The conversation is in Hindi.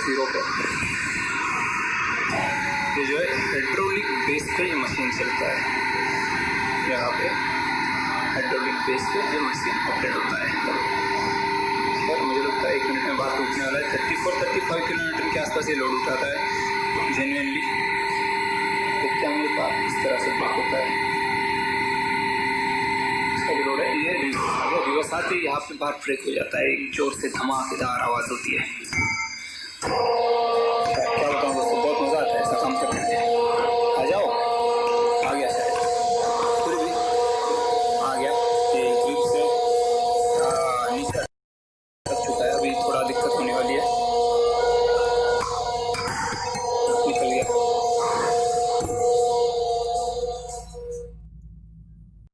0 पे। ये जो है हाइड्रोलिक बेस पे ये मशीन चलता है। यहाँ पे हाइड्रोलिक बेस पे ये मशीन ऑपरेट होता है। सर मुझे लगता है 1 मिनट में बात उठने वाला है। 34-35 किलोमीटर के आसपास ये लोड उठाता है जेन्युइनली। देखते हैं मेरे पास इस तरह से ब्रेक होता है। इसका जो लोड है ये रिवर्स आते ही यहाँ पे बाहर ब्रेक हो जाता है। एक जोर से धमाकेदार आवाज़ होती है।